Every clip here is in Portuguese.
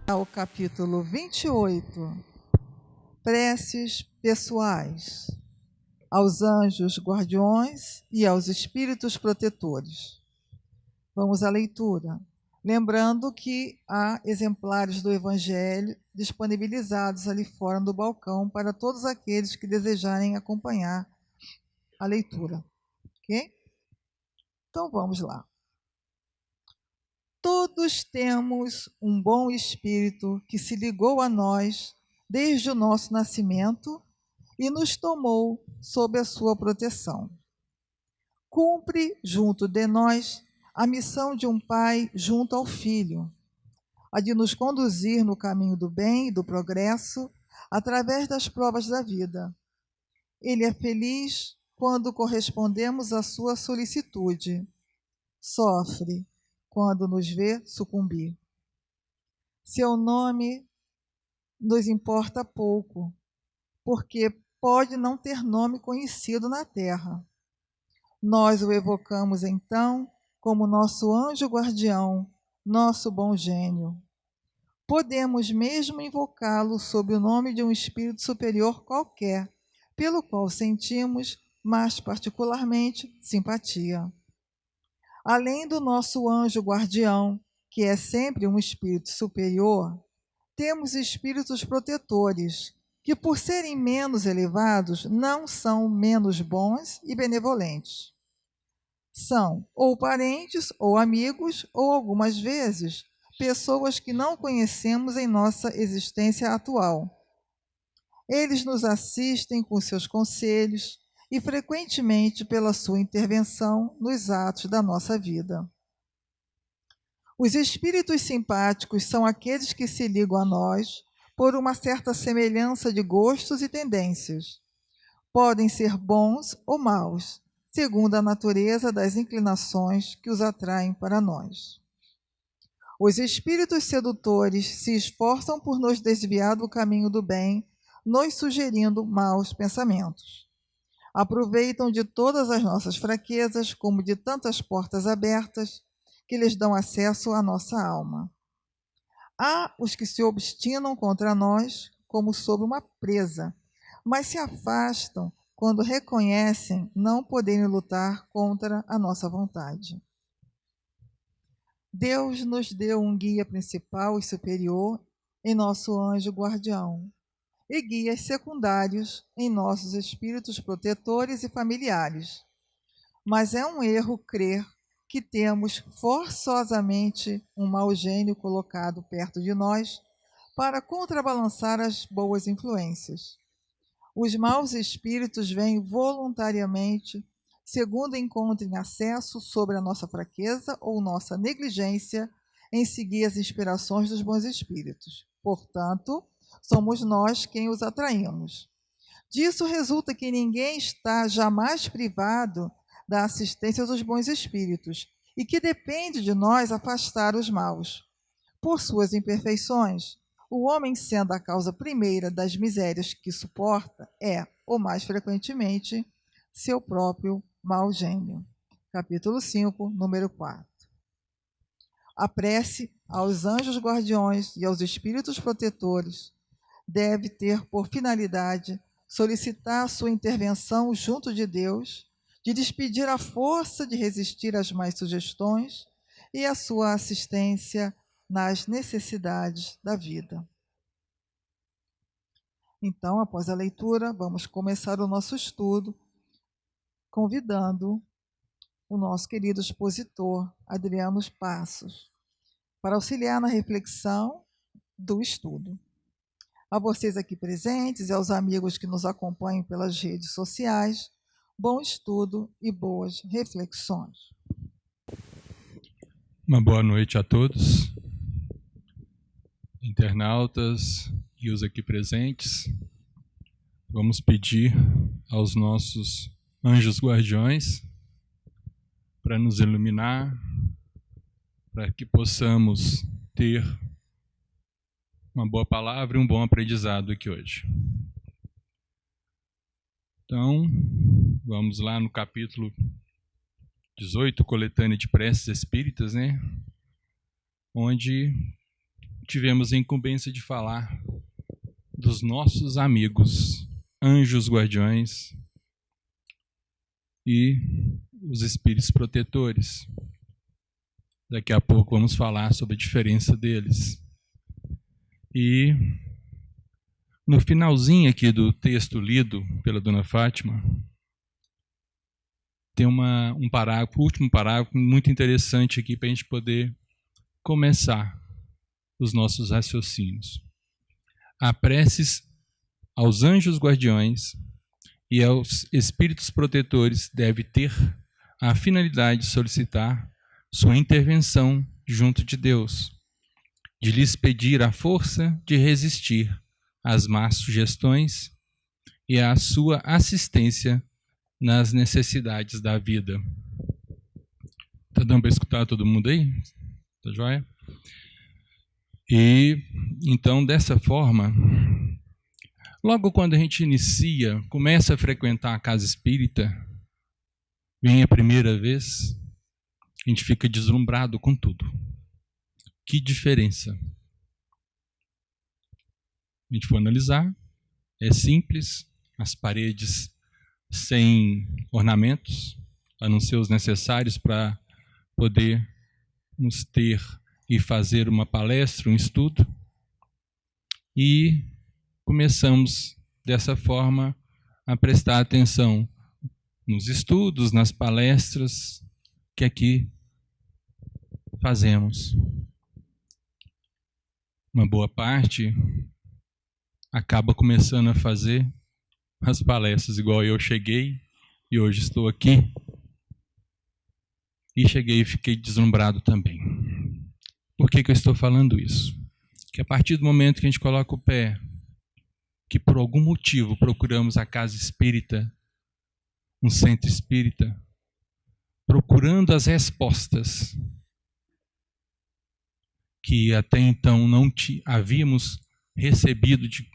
Ao capítulo 28, preces pessoais, aos anjos guardiões e aos espíritos protetores. Vamos à leitura. Lembrando que há exemplares do Evangelho disponibilizados ali fora no balcão para todos aqueles que desejarem acompanhar a leitura. Ok? Então vamos lá. Todos temos um bom espírito que se ligou a nós desde o nosso nascimento e nos tomou sob a sua proteção. Cumpre junto de nós a missão de um pai junto ao filho, a de nos conduzir no caminho do bem e do progresso através das provas da vida. Ele é feliz quando correspondemos à sua solicitude. Sofre quando nos vê sucumbir. Seu nome nos importa pouco, porque pode não ter nome conhecido na terra. Nós o evocamos então como nosso anjo guardião, nosso bom gênio. Podemos mesmo invocá-lo sob o nome de um espírito superior qualquer, pelo qual sentimos, mais particularmente, simpatia. Além do nosso anjo guardião, que é sempre um espírito superior, temos espíritos protetores, que por serem menos elevados, não são menos bons e benevolentes. São ou parentes, ou amigos, ou algumas vezes, pessoas que não conhecemos em nossa existência atual. Eles nos assistem com seus conselhos e frequentemente pela sua intervenção nos atos da nossa vida. Os espíritos simpáticos são aqueles que se ligam a nós por uma certa semelhança de gostos e tendências. Podem ser bons ou maus, segundo a natureza das inclinações que os atraem para nós. Os espíritos sedutores se esforçam por nos desviar do caminho do bem, nos sugerindo maus pensamentos. Aproveitam de todas as nossas fraquezas, como de tantas portas abertas, que lhes dão acesso à nossa alma. Há os que se obstinam contra nós, como sob uma presa, mas se afastam quando reconhecem não poderem lutar contra a nossa vontade. Deus nos deu um guia principal e superior em nosso anjo guardião, e guias secundários em nossos espíritos protetores e familiares. Mas é um erro crer que temos forçosamente um mau gênio colocado perto de nós para contrabalançar as boas influências. Os maus espíritos vêm voluntariamente, segundo encontrem acesso sobre a nossa fraqueza ou nossa negligência em seguir as inspirações dos bons espíritos. Portanto, somos nós quem os atraímos. Disso resulta que ninguém está jamais privado da assistência dos bons espíritos e que depende de nós afastar os maus. Por suas imperfeições, o homem, sendo a causa primeira das misérias que suporta, é, ou mais frequentemente, seu próprio mau gênio. Capítulo 5, número 4. A prece aos anjos guardiões e aos espíritos protetores deve ter por finalidade solicitar a sua intervenção junto de Deus, de despedir a força de resistir às más sugestões e a sua assistência nas necessidades da vida. Então, após a leitura, vamos começar o nosso estudo, convidando o nosso querido expositor, Adriano Passos, para auxiliar na reflexão do estudo. A vocês aqui presentes e aos amigos que nos acompanham pelas redes sociais, bom estudo e boas reflexões. Uma boa noite a todos, internautas e os aqui presentes. Vamos pedir aos nossos anjos guardiões para nos iluminar, para que possamos ter uma boa palavra e um bom aprendizado aqui hoje. Então, vamos lá no capítulo 18, Coletânea de Preces Espíritas, onde tivemos a incumbência de falar dos nossos amigos, anjos guardiões e os espíritos protetores. Daqui a pouco vamos falar sobre a diferença deles. E no finalzinho aqui do texto lido pela Dona Fátima, tem um parágrafo, o último parágrafo, muito interessante aqui para a gente poder começar os nossos raciocínios. A preces aos anjos guardiões e aos espíritos protetores deve ter a finalidade de solicitar sua intervenção junto de Deus, de lhes pedir a força de resistir às más sugestões e a sua assistência nas necessidades da vida. Tá dando para escutar todo mundo aí? Tá joia? E então, dessa forma, logo quando a gente começa a frequentar a casa espírita, vem a primeira vez, a gente fica deslumbrado com tudo. Que diferença! A gente for analisar, é simples, as paredes sem ornamentos, a não ser os necessários para poder nos ter e fazer uma palestra, um estudo. E começamos dessa forma a prestar atenção nos estudos, nas palestras que aqui fazemos. Uma boa parte acaba começando a fazer as palestras, igual eu cheguei e hoje estou aqui. E cheguei e fiquei deslumbrado também. Por que eu estou falando isso? Que a partir do momento que a gente coloca o pé, que por algum motivo procuramos a casa espírita, um centro espírita, procurando as respostas que até então não havíamos recebido de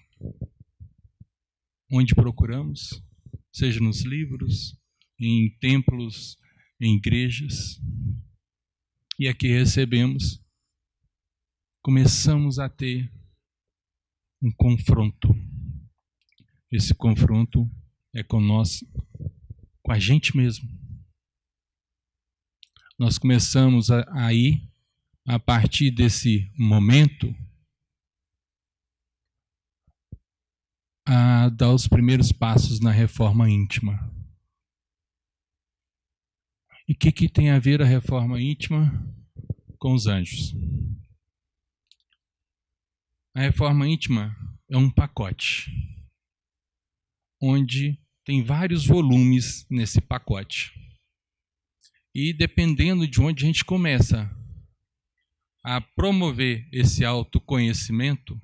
onde procuramos, seja nos livros, em templos, em igrejas, e aqui recebemos, começamos a ter um confronto. Esse confronto é com nós, com a gente mesmo. Nós começamos aí, a partir desse momento, a dar os primeiros passos na reforma íntima. E o que tem a ver a reforma íntima com os anjos? A reforma íntima é um pacote, onde tem vários volumes nesse pacote. E dependendo de onde a gente começa a promover esse autoconhecimento,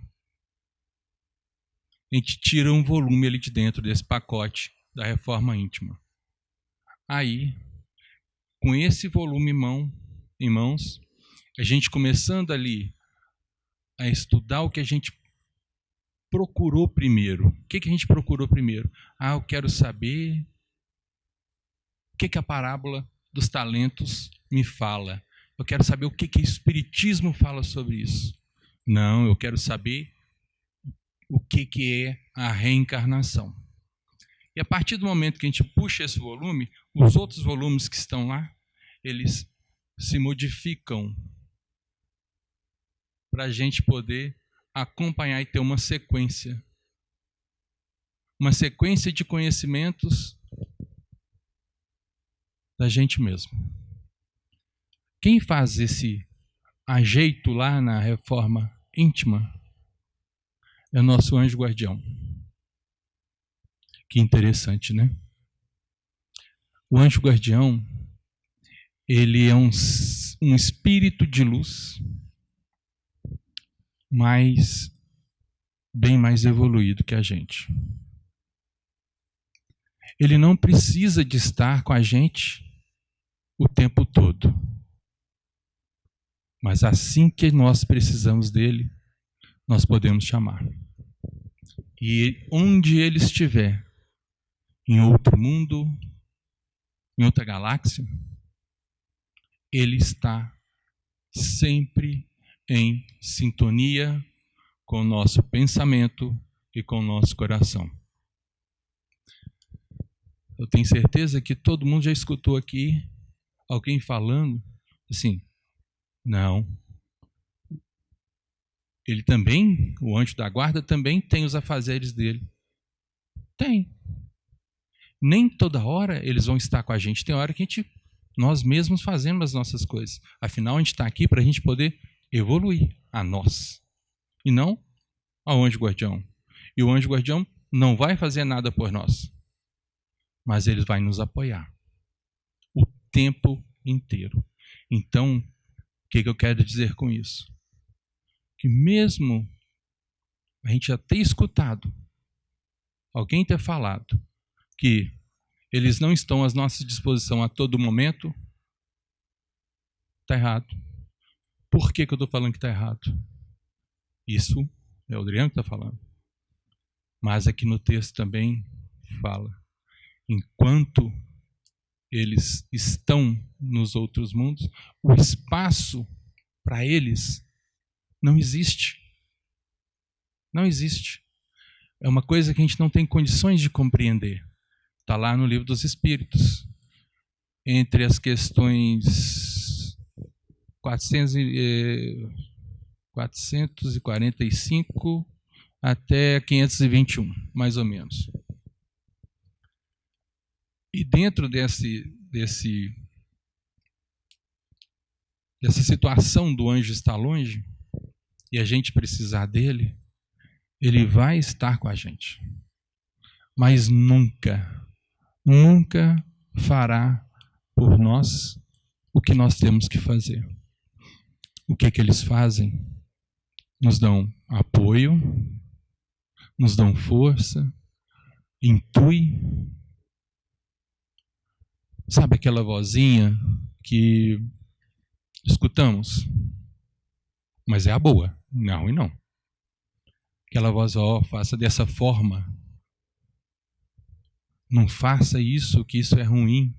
a gente tira um volume ali de dentro desse pacote da reforma íntima. Aí, com esse volume em mãos, a gente começando ali a estudar o que a gente procurou primeiro. O que a gente procurou primeiro? Eu quero saber o que a parábola dos talentos me fala. Eu quero saber o que o Espiritismo fala sobre isso. Não, eu quero saber o que é a reencarnação. E a partir do momento que a gente puxa esse volume, os outros volumes que estão lá, eles se modificam para a gente poder acompanhar e ter uma sequência. Uma sequência de conhecimentos da gente mesmo. Quem faz esse ajeito lá na reforma íntima é o nosso anjo guardião. Que interessante, né? O anjo guardião, ele é um espírito de luz, mas bem mais evoluído que a gente. Ele não precisa de estar com a gente o tempo todo. Mas assim que nós precisamos dele, nós podemos chamar. E onde ele estiver, em outro mundo, em outra galáxia, ele está sempre em sintonia com o nosso pensamento e com o nosso coração. Eu tenho certeza que todo mundo já escutou aqui alguém falando assim, não, ele também, o anjo da guarda também tem os afazeres dele. Tem. Nem toda hora eles vão estar com a gente. Tem hora que nós mesmos fazemos as nossas coisas. Afinal, a gente está aqui para a gente poder evoluir a nós. E não ao anjo guardião. E o anjo guardião não vai fazer nada por nós. Mas ele vai nos apoiar. O tempo inteiro. Então, o que eu quero dizer com isso? Que mesmo a gente já ter escutado, alguém ter falado, que eles não estão à nossa disposição a todo momento, está errado. Por que eu estou falando que está errado? Isso é o Adriano que está falando. Mas aqui no texto também fala, enquanto eles estão nos outros mundos, o espaço para eles não existe. Não existe. É uma coisa que a gente não tem condições de compreender. Está lá no Livro dos Espíritos. Entre as questões 445 até 521, mais ou menos. E dentro dessa situação do anjo estar longe, e a gente precisar dele, ele vai estar com a gente. Mas nunca fará por nós o que nós temos que fazer. O que eles fazem? Nos dão apoio, nos dão força, intui. Sabe aquela vozinha que escutamos? Mas é a boa, não e não. Aquela voz, faça dessa forma. Não faça isso, que isso é ruim.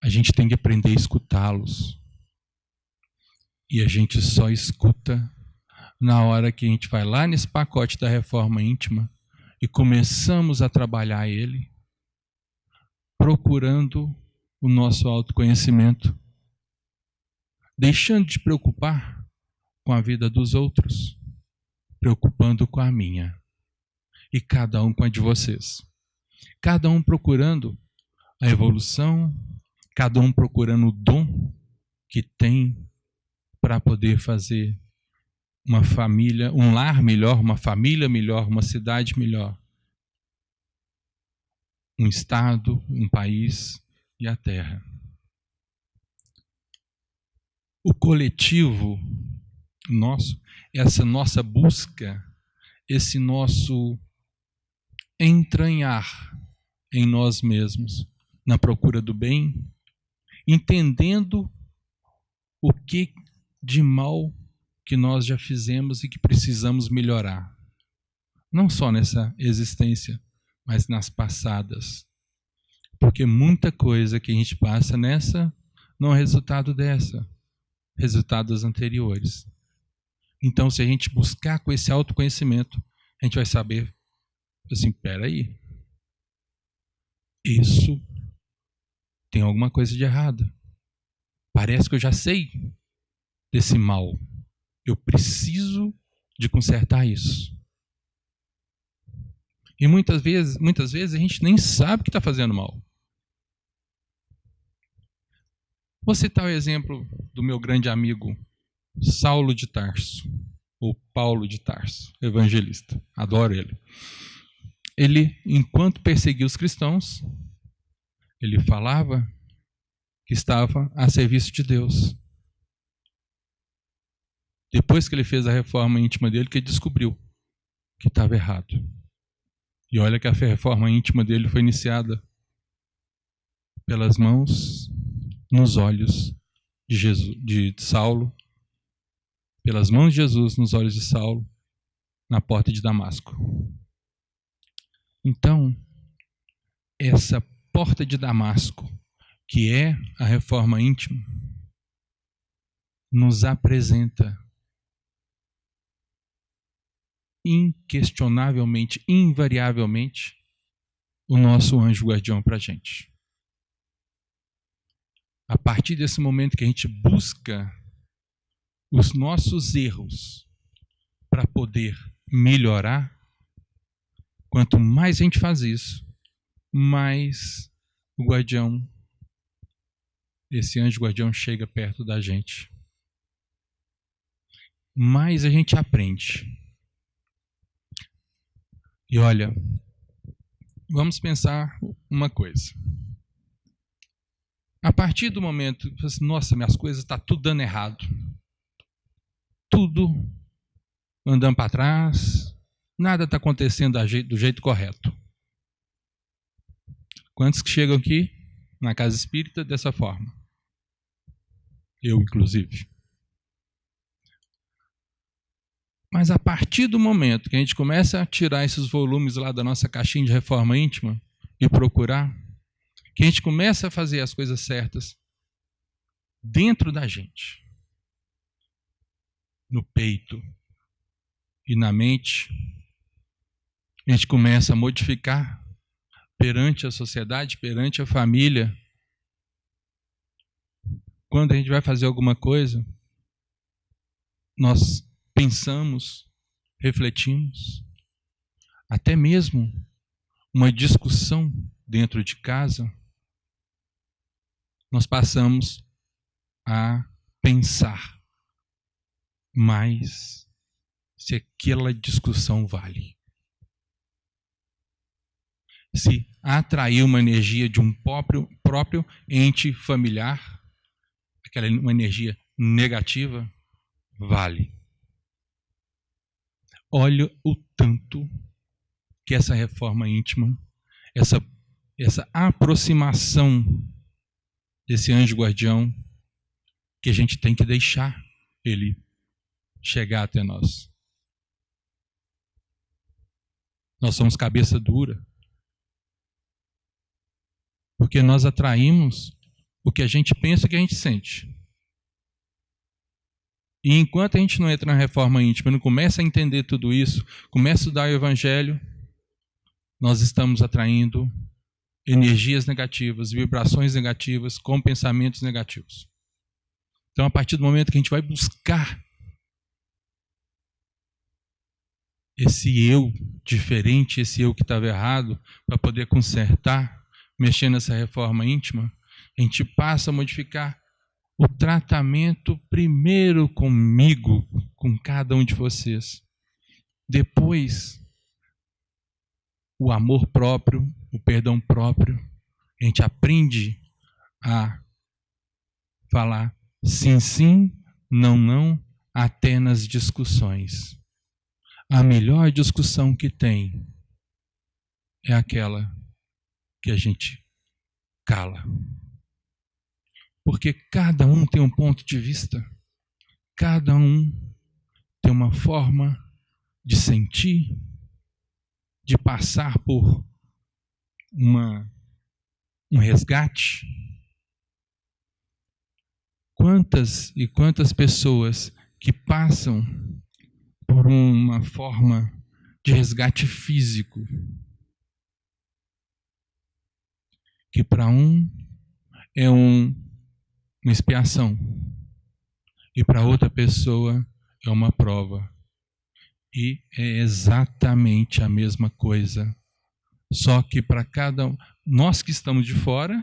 A gente tem que aprender a escutá-los. E a gente só escuta na hora que a gente vai lá nesse pacote da reforma íntima e começamos a trabalhar ele, procurando o nosso autoconhecimento, deixando de preocupar com a vida dos outros, preocupando com a minha. E cada um com a de vocês. Cada um procurando a evolução, cada um procurando o dom que tem para poder fazer uma família, um lar melhor, uma família melhor, uma cidade melhor, um estado, um país e a terra. O coletivo nosso, essa nossa busca, esse nosso entranhar em nós mesmos, na procura do bem, entendendo o que de mal que nós já fizemos e que precisamos melhorar. Não só nessa existência, mas nas passadas. Porque muita coisa que a gente passa nessa não é resultado dessa, resultado das anteriores. Então, se a gente buscar com esse autoconhecimento, a gente vai saber, assim, peraí, isso tem alguma coisa de errado. Parece que eu já sei desse mal. Eu preciso de consertar isso. E muitas vezes a gente nem sabe que está fazendo mal. Vou citar o exemplo do meu grande amigo Saulo de Tarso, ou Paulo de Tarso, evangelista. Adoro ele. Ele, enquanto perseguia os cristãos, ele falava que estava a serviço de Deus. Depois que ele fez a reforma íntima dele, que ele descobriu que estava errado. E olha que a reforma íntima dele foi iniciada pelas mãos, nos olhos de Jesus, de Saulo, pelas mãos de Jesus nos olhos de Saulo, na porta de Damasco. Então, essa porta de Damasco, que é a reforma íntima, nos apresenta inquestionavelmente, invariavelmente, o nosso anjo guardião para a gente. A partir desse momento que a gente busca os nossos erros para poder melhorar, quanto mais a gente faz isso, mais o guardião, esse anjo guardião chega perto da gente. Mais a gente aprende. E olha, vamos pensar uma coisa. A partir do momento que você, nossa, minhas coisas estão tudo dando errado. Tudo andando para trás, nada está acontecendo do jeito correto. Quantos que chegam aqui na casa espírita dessa forma? Eu, inclusive. Mas a partir do momento que a gente começa a tirar esses volumes lá da nossa caixinha de reforma íntima e procurar, que a gente começa a fazer as coisas certas dentro da gente, no peito e na mente, a gente começa a modificar perante a sociedade, perante a família. Quando a gente vai fazer alguma coisa, nós pensamos, refletimos, até mesmo uma discussão dentro de casa, nós passamos a pensar mais se aquela discussão vale. Se atrair uma energia de um próprio ente familiar, uma energia negativa, vale. Olha o tanto que essa reforma íntima, essa aproximação desse anjo guardião, que a gente tem que deixar ele chegar até nós. Nós somos cabeça dura, porque nós atraímos o que a gente pensa que a gente sente. E enquanto a gente não entra na reforma íntima, não começa a entender tudo isso, começa a estudar o Evangelho, nós estamos atraindo energias negativas, vibrações negativas, com pensamentos negativos. Então, a partir do momento que a gente vai buscar esse eu diferente, esse eu que estava errado, para poder consertar, mexer nessa reforma íntima, a gente passa a modificar o tratamento primeiro comigo, com cada um de vocês. Depois, o amor próprio, o perdão próprio. A gente aprende a falar sim, sim, não, não, até nas discussões. A melhor discussão que tem é aquela que a gente cala. Porque cada um tem um ponto de vista, cada um tem uma forma de sentir, de passar por um resgate. Quantas e quantas pessoas que passam por uma forma de resgate físico, que para um é uma expiação e para outra pessoa é uma prova. E é exatamente a mesma coisa. Só que para cada um, nós que estamos de fora,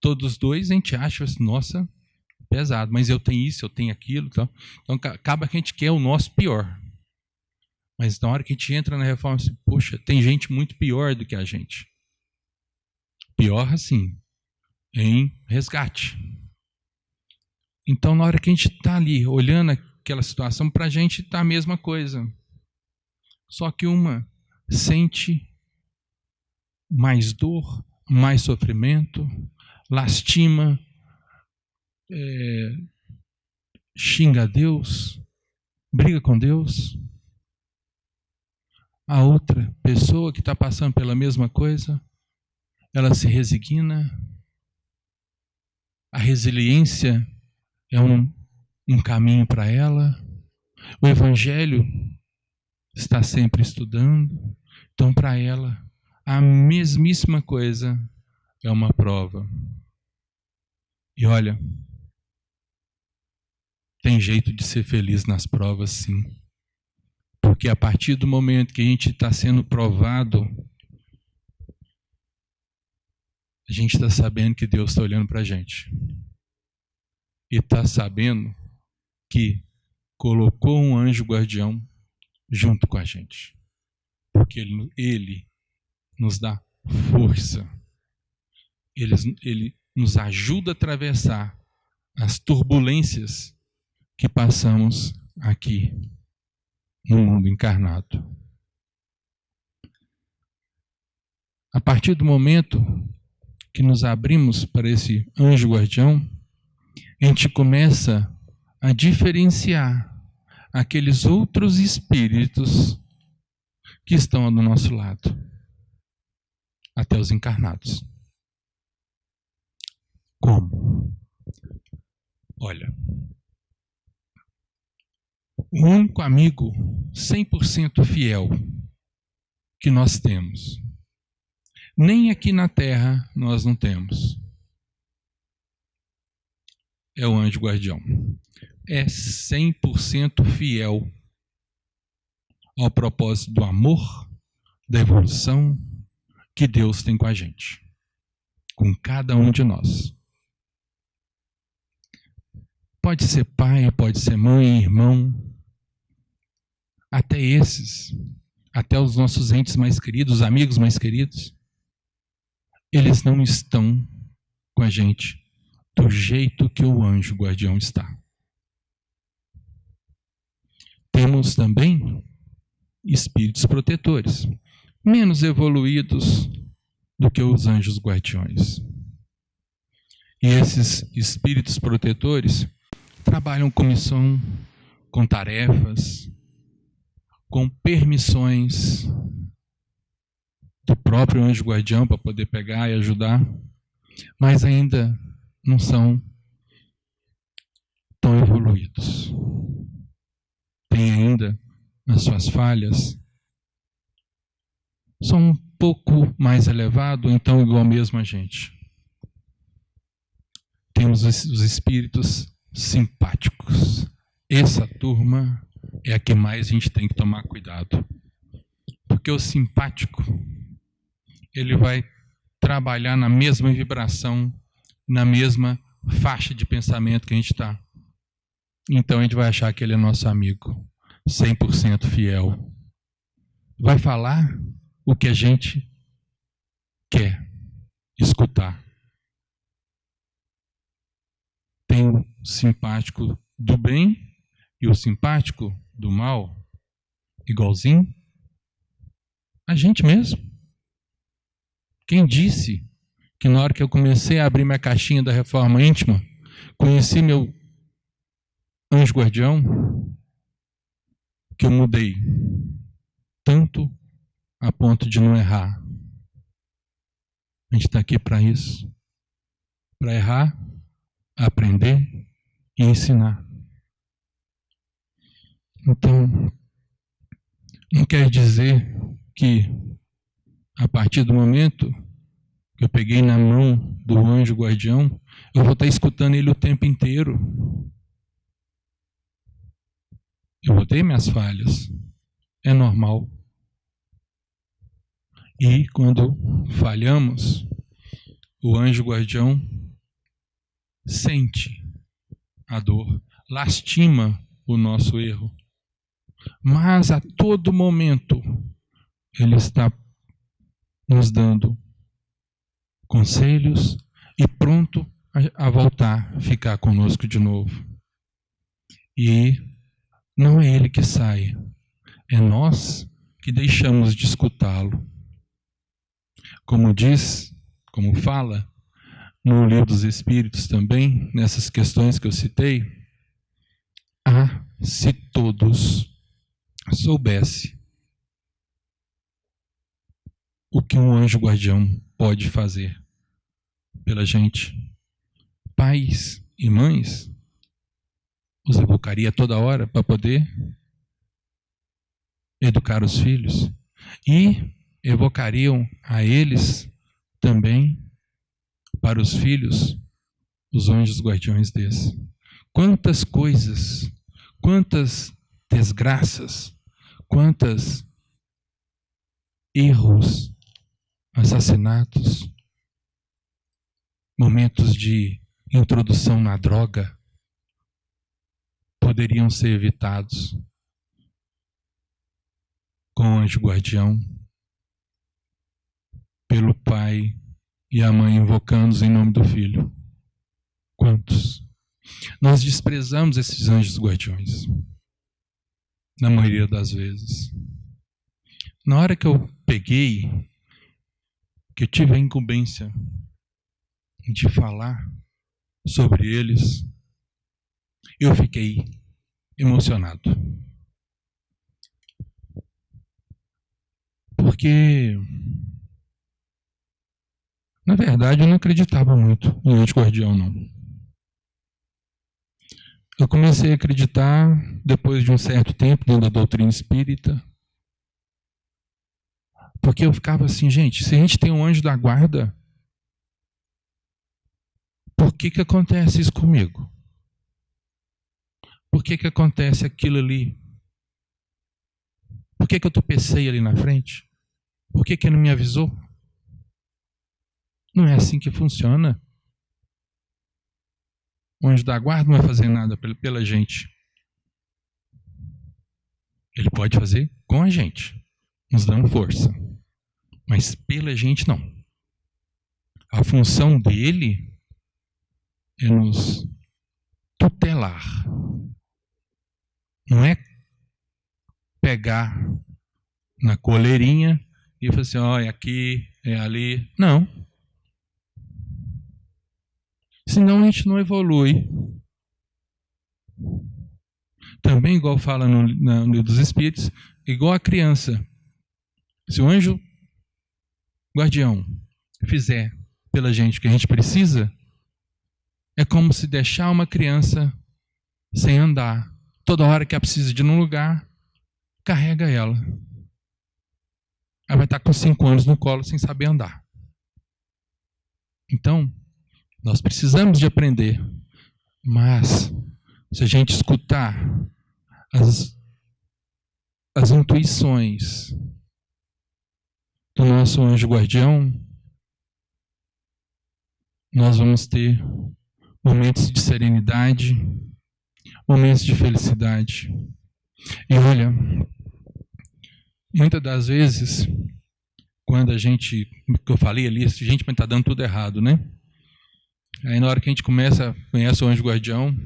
todos dois, a gente acha assim, nossa, pesado, mas eu tenho isso, eu tenho aquilo. Então acaba que a gente quer o nosso pior. Mas na hora que a gente entra na reforma, assim, poxa, tem gente muito pior do que a gente. Pior assim, em resgate. Então na hora que a gente está ali, olhando aquela situação, para a gente está a mesma coisa. Só que uma sente mais dor, mais sofrimento, lastima, xinga a Deus, briga com Deus. A outra pessoa que está passando pela mesma coisa, ela se resigna. A resiliência é um um caminho para ela. O Evangelho está sempre estudando. Então, para ela, a mesmíssima coisa é uma prova. E olha, tem jeito de ser feliz nas provas, sim. Porque a partir do momento que a gente está sendo provado, a gente está sabendo que Deus está olhando para a gente. E está sabendo que colocou um anjo guardião junto com a gente. Porque ele nos dá força. Ele nos ajuda a atravessar as turbulências que passamos aqui no mundo encarnado. A partir do momento que nos abrimos para esse anjo guardião, a gente começa a diferenciar aqueles outros espíritos que estão do nosso lado, até os encarnados. Como? Olha, o único amigo 100% fiel que nós temos, nem aqui na Terra nós não temos, é o anjo guardião. É 100% fiel ao propósito do amor, da evolução que Deus tem com a gente, com cada um de nós. Pode ser pai, pode ser mãe, irmão, até esses, até os nossos entes mais queridos, os amigos mais queridos, eles não estão com a gente do jeito que o anjo guardião está. Temos também espíritos protetores, menos evoluídos do que os anjos guardiões. E esses espíritos protetores trabalham com missão, com tarefas, com permissões do próprio anjo guardião para poder pegar e ajudar, mas ainda não são tão evoluídos. Tem ainda as suas falhas, são um pouco mais elevados, então igual mesmo a gente. Temos os espíritos simpáticos. Essa turma é a que mais a gente tem que tomar cuidado. Porque o simpático, ele vai trabalhar na mesma vibração, na mesma faixa de pensamento que a gente está. Então a gente vai achar que ele é nosso amigo, 100% fiel. Vai falar o que a gente quer escutar. Tem o simpático do bem e o simpático do mal, igualzinho a gente mesmo. Quem disse que na hora que eu comecei a abrir minha caixinha da reforma íntima, conheci meu anjo guardião, que eu mudei tanto a ponto de não errar. A gente está aqui para isso, para errar, aprender e ensinar. Então, não quer dizer que a partir do momento que eu peguei na mão do anjo guardião, eu vou estar escutando ele o tempo inteiro. Eu vou ter minhas falhas, é normal. E quando falhamos, o anjo guardião sente a dor, lastima o nosso erro. Mas a todo momento ele está nos dando conselhos e pronto a voltar, ficar conosco de novo. E não é ele que sai, é nós que deixamos de escutá-lo. Como diz, como fala no Livro dos Espíritos também, nessas questões que eu citei, se todos soubessem o que um anjo guardião pode fazer pela gente, pais e mães, os evocaria toda hora para poder educar os filhos, e evocariam a eles também, para os filhos, os anjos guardiões desses. Quantas coisas, quantas desgraças, quantos erros, assassinatos, momentos de introdução na droga poderiam ser evitados com o anjo guardião, pelo pai e a mãe invocando-os em nome do filho. Quantos? Nós desprezamos esses anjos guardiões, na maioria das vezes. Na hora que eu peguei, que eu tive a incumbência de falar sobre eles, eu fiquei emocionado. Porque, na verdade, eu não acreditava muito em anjo guardião, não. Eu comecei a acreditar depois de um certo tempo dentro da doutrina espírita, porque eu ficava assim, gente, se a gente tem um anjo da guarda, por que acontece isso comigo? Por que acontece aquilo ali? Por que eu tropecei ali na frente? Por que ele não me avisou? Não é assim que funciona. O anjo da guarda não vai fazer nada pela gente. Ele pode fazer com a gente, nos dando força. Mas pela gente não. A função dele é nos tutelar. Não é pegar na coleirinha e falar assim, ó, é aqui, é ali. Não. Senão a gente não evolui. Também, igual fala no livro dos Espíritos, igual a criança. Se o anjo guardião fizer pela gente o que a gente precisa, é como se deixar uma criança sem andar. Toda hora que ela precisa de ir num lugar, carrega ela. Ela vai estar com 5 anos no colo sem saber andar. Então, nós precisamos de aprender. Mas, se a gente escutar as intuições do nosso anjo guardião, nós vamos ter momentos de serenidade, momentos de felicidade. E olha, muitas das vezes, quando a gente, que eu falei ali, a gente está dando tudo errado, né? Aí na hora que a gente conhece o anjo guardião,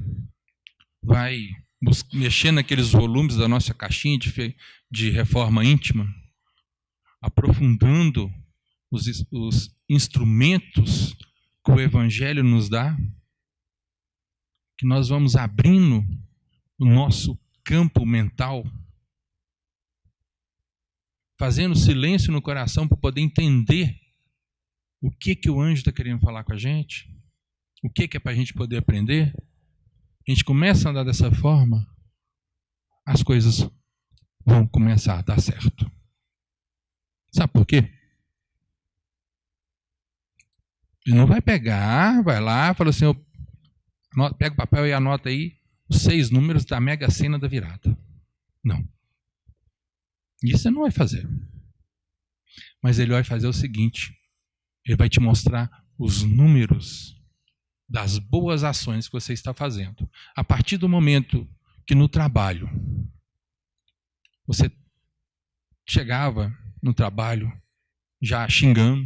vai mexer naqueles volumes da nossa caixinha de reforma íntima, aprofundando os instrumentos que o Evangelho nos dá, que nós vamos abrindo o nosso campo mental, fazendo silêncio no coração para poder entender o que o anjo está querendo falar com a gente, o que é para a gente poder aprender. A gente começa a andar dessa forma, as coisas vão começar a dar certo. Sabe por quê? Ele não vai pegar, vai lá, fala assim, pega o papel e anota aí os 6 números da Mega Sena da virada. Não. Isso ele não vai fazer. Mas ele vai fazer o seguinte, ele vai te mostrar os números das boas ações que você está fazendo. A partir do momento que no trabalho, você chegava no trabalho já xingando,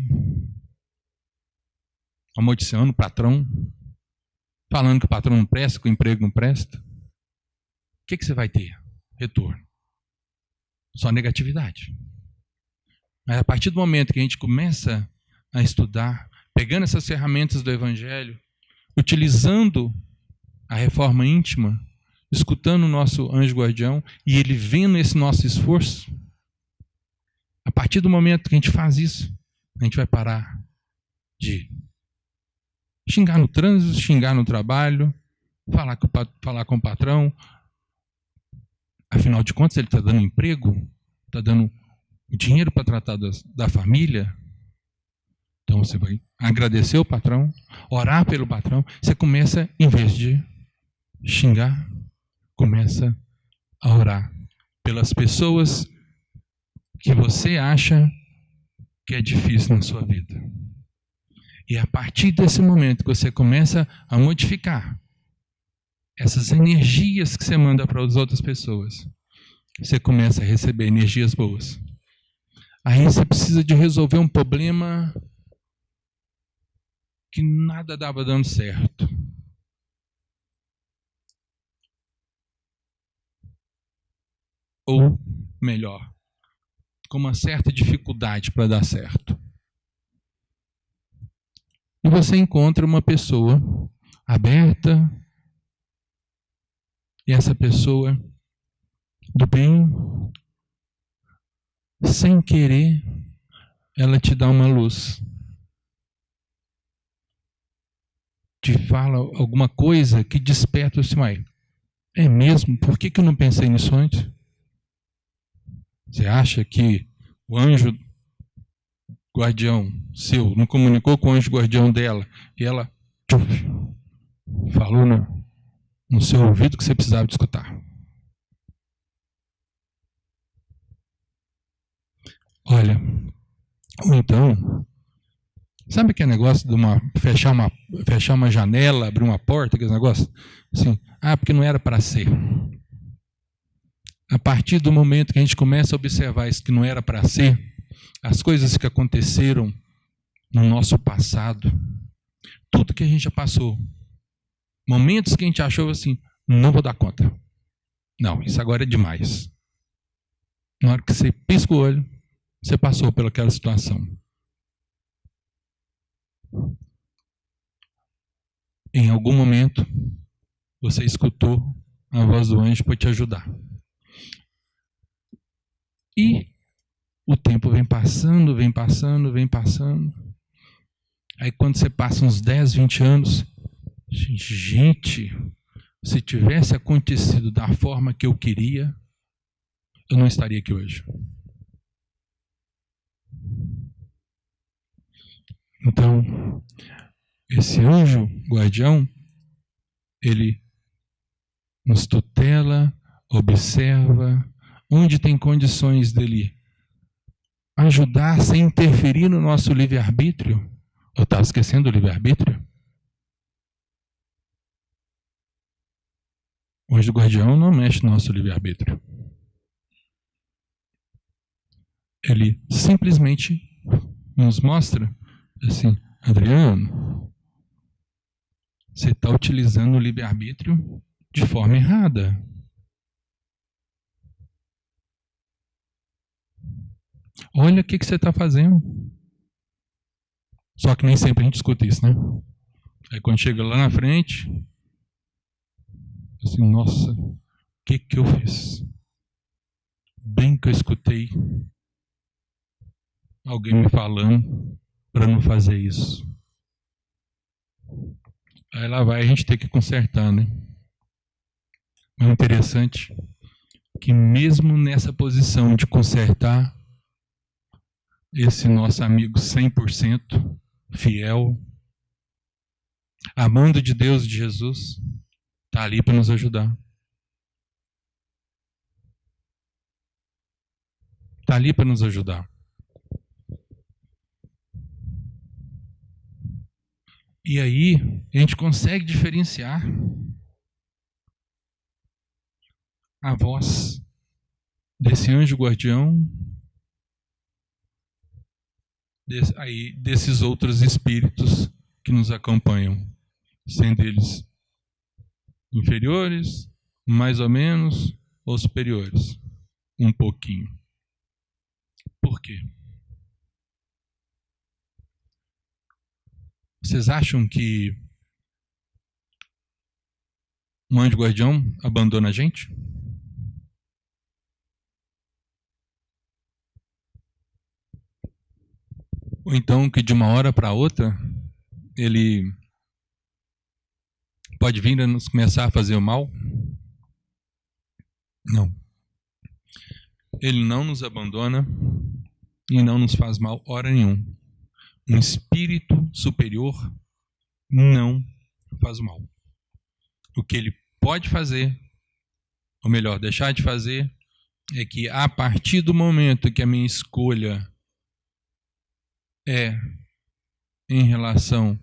amaldiçoando o patrão, falando que o patrão não presta, que o emprego não presta, o que você vai ter? Retorno. Só negatividade. Mas a partir do momento que a gente começa a estudar, pegando essas ferramentas do Evangelho, utilizando a reforma íntima, escutando o nosso anjo guardião e ele vendo esse nosso esforço, a partir do momento que a gente faz isso, a gente vai parar de xingar no trânsito, xingar no trabalho, falar com o patrão. Afinal de contas, ele está dando emprego, está dando dinheiro para tratar da família. Então você vai agradecer o patrão, orar pelo patrão. Você começa, em vez de xingar, começa a orar pelas pessoas que você acha que é difícil na sua vida. E a partir desse momento que você começa a modificar essas energias que você manda para as outras pessoas, você começa a receber energias boas. Aí você precisa de resolver um problema que nada dava dando certo. Ou, melhor, com uma certa dificuldade para dar certo. E você encontra uma pessoa aberta, e essa pessoa do bem, sem querer, ela te dá uma luz. Te fala alguma coisa que desperta assim, é mesmo? Por que eu não pensei nisso antes? Você acha que o anjo guardião seu não comunicou com o anjo guardião dela e ela falou no seu ouvido que você precisava de escutar? Olha, ou então, sabe aquele negócio de fechar uma janela, abrir uma porta, aquele negócio? Assim, porque não era para ser. A partir do momento que a gente começa a observar isso que não era para ser, as coisas que aconteceram no nosso passado, tudo que a gente já passou, momentos que a gente achou assim, não vou dar conta. Não, isso agora é demais. Na hora que você pisca o olho, você passou pelaquela situação. Em algum momento, você escutou a voz do anjo para te ajudar. E o tempo vem passando, vem passando, vem passando. Aí quando você passa uns 10, 20 anos, gente, se tivesse acontecido da forma que eu queria, eu não estaria aqui hoje. Então, esse anjo guardião, ele nos tutela, observa, onde tem condições dele ajudar sem interferir no nosso livre-arbítrio. Eu estava esquecendo do livre-arbítrio? O anjo guardião não mexe no nosso livre-arbítrio. Ele simplesmente nos mostra assim, Adriano, você está utilizando o livre-arbítrio de forma errada. Olha o que você está fazendo. Só que nem sempre a gente escuta isso, né? Aí quando chega lá na frente, assim, nossa, o que eu fiz? Bem que eu escutei alguém me falando para não fazer isso. Aí lá vai a gente ter que consertar, né? Mas é interessante que mesmo nessa posição de consertar, esse nosso amigo 100% fiel, amando de Deus e de Jesus, está ali para nos ajudar. Está ali para nos ajudar. E aí, a gente consegue diferenciar a voz desse anjo guardião desses outros espíritos que nos acompanham, sendo eles inferiores, mais ou menos, ou superiores, um pouquinho. Por quê? Vocês acham que um anjo guardião abandona a gente? Ou então que de uma hora para outra ele pode vir a nos começar a fazer o mal? Não. Ele não nos abandona e não nos faz mal hora nenhuma. Um espírito superior não faz o mal. O que ele pode fazer, ou melhor, deixar de fazer, é que a partir do momento que a minha escolha é em relação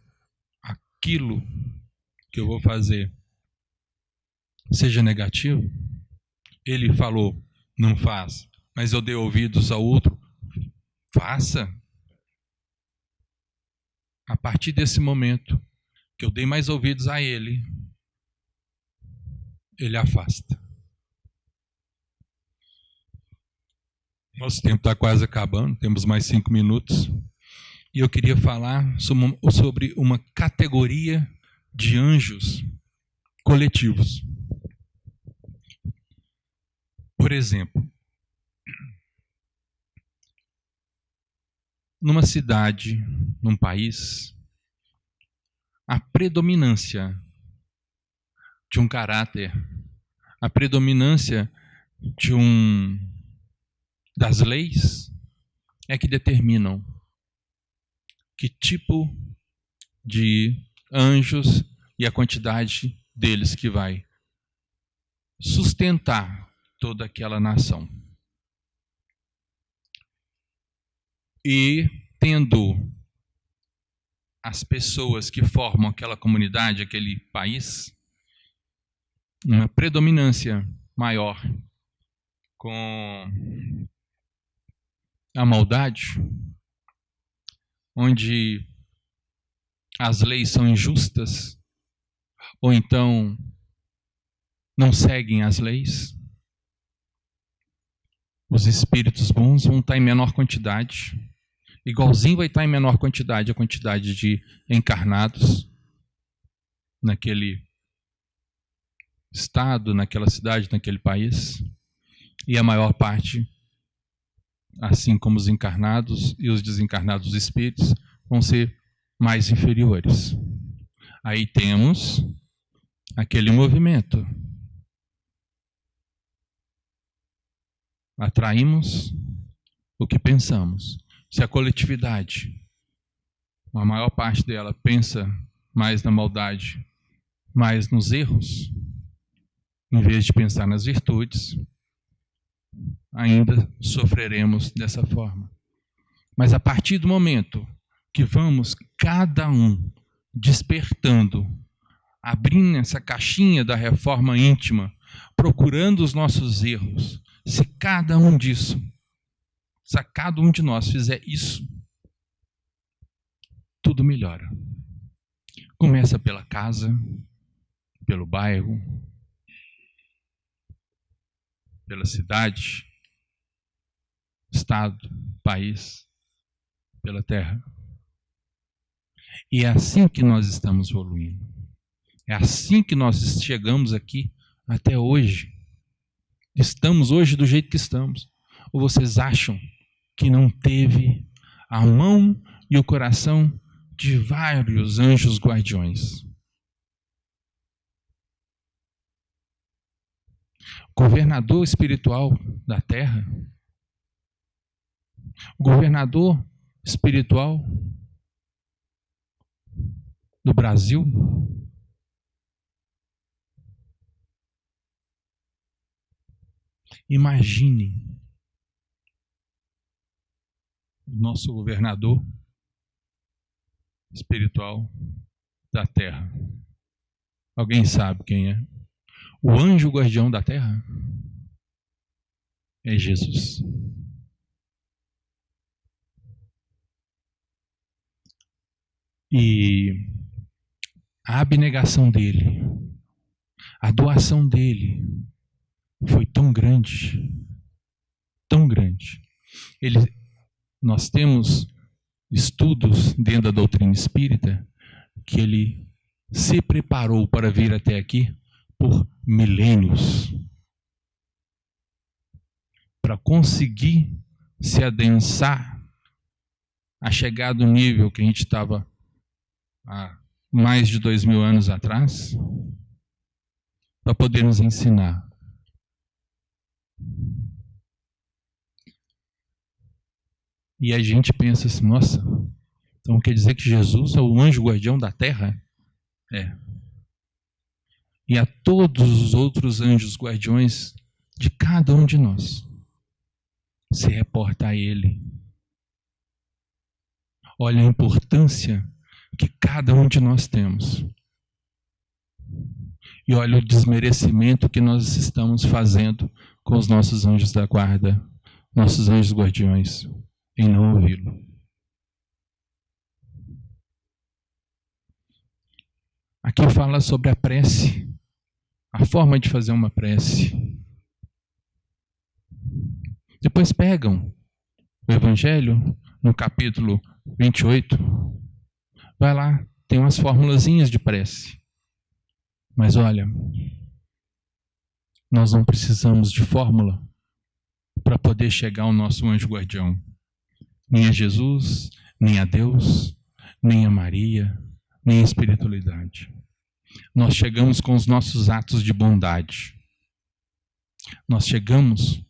àquilo que eu vou fazer seja negativo, ele falou, não faz, mas eu dei ouvidos ao outro, faça. A partir desse momento que eu dei mais ouvidos a ele, ele afasta. Nosso tempo está quase acabando, temos mais 5 minutos. E eu queria falar sobre uma categoria de anjos coletivos. Por exemplo, numa cidade, num país, a predominância de um caráter, a predominância das leis é que determinam que tipo de anjos e a quantidade deles que vai sustentar toda aquela nação. E tendo as pessoas que formam aquela comunidade, aquele país, uma predominância maior com a maldade, onde as leis são injustas, ou então não seguem as leis, os espíritos bons vão estar em menor quantidade, igualzinho vai estar em menor quantidade a quantidade de encarnados naquele estado, naquela cidade, naquele país, e a maior parte, assim como os encarnados e os desencarnados espíritos, vão ser mais inferiores. Aí temos aquele movimento. Atraímos o que pensamos. Se a coletividade, a maior parte dela, pensa mais na maldade, mais nos erros, em vez de pensar nas virtudes, ainda sofreremos dessa forma. Mas a partir do momento que vamos, cada um, despertando, abrindo essa caixinha da reforma íntima, procurando os nossos erros, se cada um de nós fizer isso, tudo melhora. Começa pela casa, pelo bairro, pela cidade, estado, país, pela terra. E é assim que nós estamos evoluindo. É assim que nós chegamos aqui até hoje. Estamos hoje do jeito que estamos. Ou vocês acham que não teve a mão e o coração de vários anjos guardiões? Governador espiritual da terra, governador espiritual do Brasil, imagine o nosso governador espiritual da terra. Alguém sabe quem é? O anjo guardião da terra é Jesus. E a abnegação dele, a doação dele foi tão grande, tão grande. Nós temos estudos dentro da doutrina espírita que ele se preparou para vir até aqui por milênios, para conseguir se adensar a chegar do nível que a gente estava há mais de 2000 anos atrás, para poder nos ensinar. E a gente pensa assim, nossa, então quer dizer que Jesus é o anjo guardião da terra? É. E a todos os outros anjos guardiões de cada um de nós se reporta a Ele. Olha a importância que cada um de nós temos. E olha o desmerecimento que nós estamos fazendo com os nossos anjos da guarda, nossos anjos guardiões, em não ouvi-lo. Aqui fala sobre a prece, a forma de fazer uma prece. Depois pegam o Evangelho, no capítulo 28, vai lá, tem umas formulazinhas de prece. Mas olha, nós não precisamos de fórmula para poder chegar ao nosso anjo guardião. Nem a Jesus, nem a Deus, nem a Maria, nem a espiritualidade. Nós chegamos com os nossos atos de bondade. Nós chegamos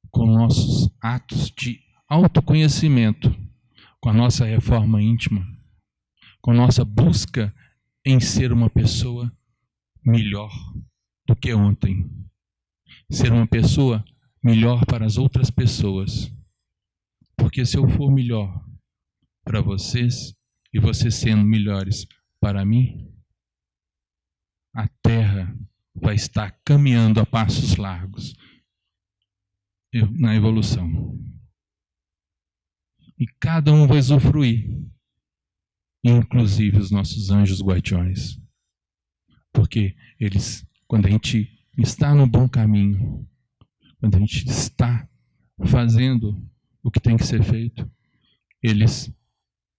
com nossos atos de autoconhecimento, com a nossa reforma íntima, com a nossa busca em ser uma pessoa melhor do que ontem. Ser uma pessoa melhor para as outras pessoas. Porque se eu for melhor para vocês, e vocês sendo melhores para mim, a Terra vai estar caminhando a passos largos na evolução. E cada um vai usufruir, inclusive os nossos anjos guardiões. Porque eles, quando a gente está no bom caminho, quando a gente está fazendo o que tem que ser feito, eles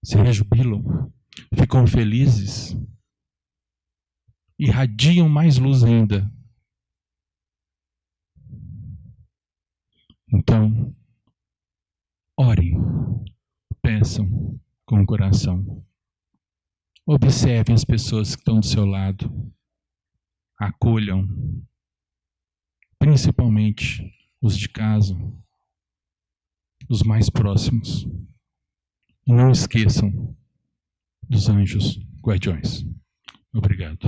se rejubilam, ficam felizes, irradiam mais luz ainda. Então, orem, peçam com o coração. Observem as pessoas que estão do seu lado. Acolham, principalmente os de casa, os mais próximos. E não esqueçam dos anjos guardiões. Obrigado.